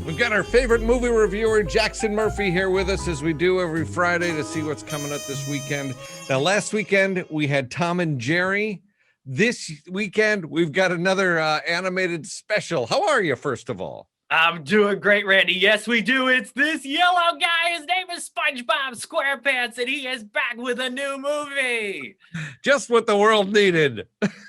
We've got our favorite movie reviewer, Jackson Murphy, here with us as we do every Friday to see what's coming up this weekend. Now, last weekend, we had Tom and Jerry. This weekend, we've got another animated special. How are you, first of all? I'm doing great, Randy. Yes, we do. It's this yellow guy. His name is SpongeBob SquarePants, and he is back with a new movie. Just what the world needed.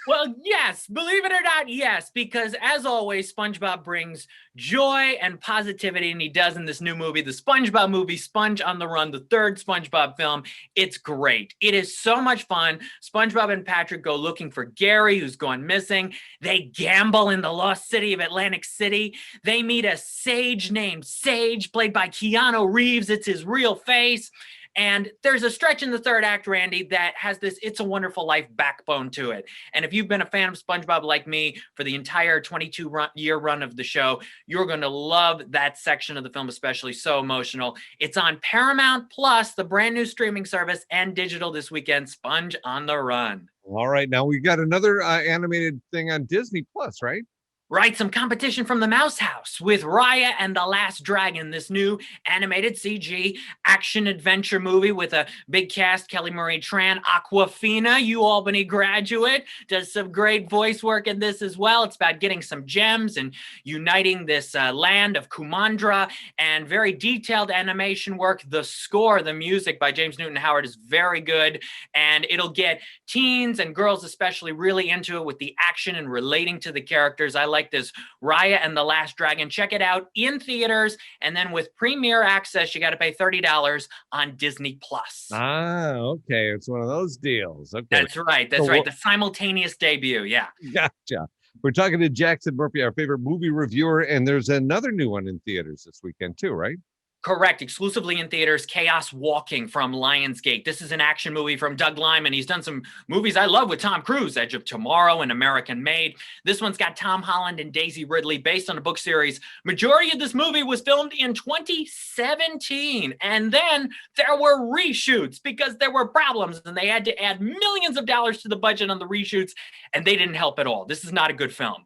Well, yes, believe it or not, yes, because as always, SpongeBob brings joy and positivity, and he does in this new movie, the SpongeBob movie, Sponge on the Run, the third SpongeBob film. It's great. It is so much fun. SpongeBob and Patrick go looking for Gary, who's gone missing. They gamble in the lost city of Atlantic City. They meet a sage named Sage, played by Keanu Reeves. It's his real face. And there's a stretch in the third act, Randy, that has this It's a Wonderful Life backbone to it. And if you've been a fan of SpongeBob like me for the entire 22-year run of the show, you're going to love that section of the film, especially. So emotional. It's on Paramount Plus, the brand new streaming service, and digital this weekend, Sponge on the Run. All right. Now, we've got another animated thing on Disney Plus, right? Right, some competition from the Mouse House with Raya and the Last Dragon, this new animated CG action-adventure movie with a big cast. Kelly Marie Tran, Aquafina, you Albany graduate, does some great voice work in this as well. It's about getting some gems and uniting this land of Kumandra, and very detailed animation work. The score, the music by James Newton Howard is very good, and it'll get teens and girls especially really into it with the action and relating to the characters. I like this Raya and the Last Dragon. Check it out in theaters, and then with premiere access, you got to pay $30 on Disney Plus. Ah, okay. It's one of those deals. Okay. That's right. That's right. The simultaneous debut. Yeah. Gotcha. We're talking to Jackson Murphy, our favorite movie reviewer, and there's another new one in theaters this weekend too, right? Correct. Exclusively in theaters, Chaos Walking from Lionsgate. This is an action movie from Doug Liman. He's done some movies I love with Tom Cruise, Edge of Tomorrow and American Made. This one's got Tom Holland and Daisy Ridley, based on a book series. Majority of this movie was filmed in 2017. And then there were reshoots because there were problems, and they had to add millions of dollars to the budget on the reshoots, and they didn't help at all. This is not a good film.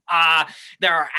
There are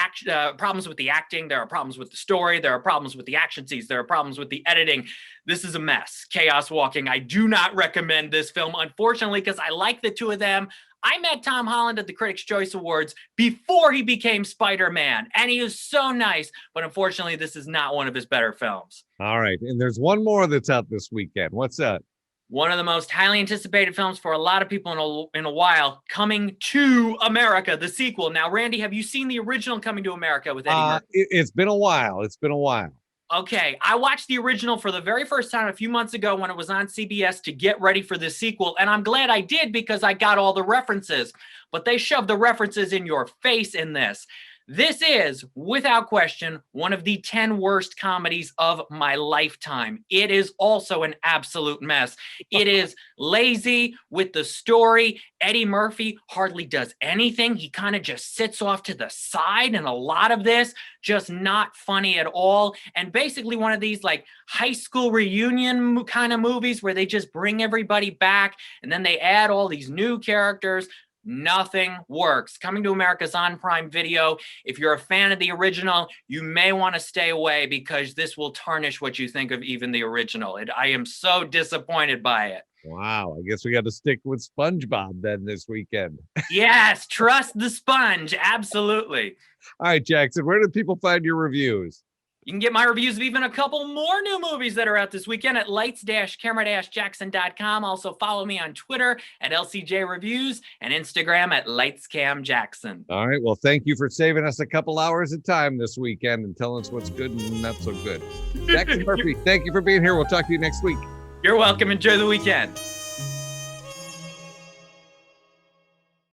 problems with the acting. There are problems with the story. There are problems with the action scenes. There are problems with the editing. This is a mess. Chaos Walking. I do not recommend this film, unfortunately, because I like the two of them. I met Tom Holland at the Critics' Choice Awards before he became Spider-Man, and he is so nice, but unfortunately, this is not one of his better films. All right. And there's one more that's out this weekend. What's that? One of the most highly anticipated films for a lot of people in a while, Coming to America, the sequel. Now, Randy, have you seen the original Coming to America with Eddie Murphy? It's been a while. It's been a while. Okay, I watched the original for the very first time a few months ago when it was on CBS to get ready for the sequel, and I'm glad I did because I got all the references, but they shoved the references in your face in this. This is, without question, one of the 10 worst comedies of my lifetime. It is also an absolute mess. It is lazy with the story. Eddie Murphy hardly does anything. He kind of just sits off to the side in a lot of this, just not funny at all. And basically one of these like high school reunion kind of movies where they just bring everybody back and then they add all these new characters. Nothing works. Coming to America's on Prime Video. If you're a fan of the original, you may want to stay away because this will tarnish what you think of even the original. I am so disappointed by it. Wow. I guess we got to stick with SpongeBob then this weekend. Yes, trust the sponge. Absolutely. All right, Jackson, where do people find your reviews? You can get my reviews of even a couple more new movies that are out this weekend at lights-camera-jackson.com. Also follow me on Twitter at LCJ Reviews and Instagram at LightsCamJackson. All right. Well, thank you for saving us a couple hours of time this weekend and telling us what's good and not so good. Jackson Murphy, thank you for being here. We'll talk to you next week. You're welcome. Enjoy the weekend.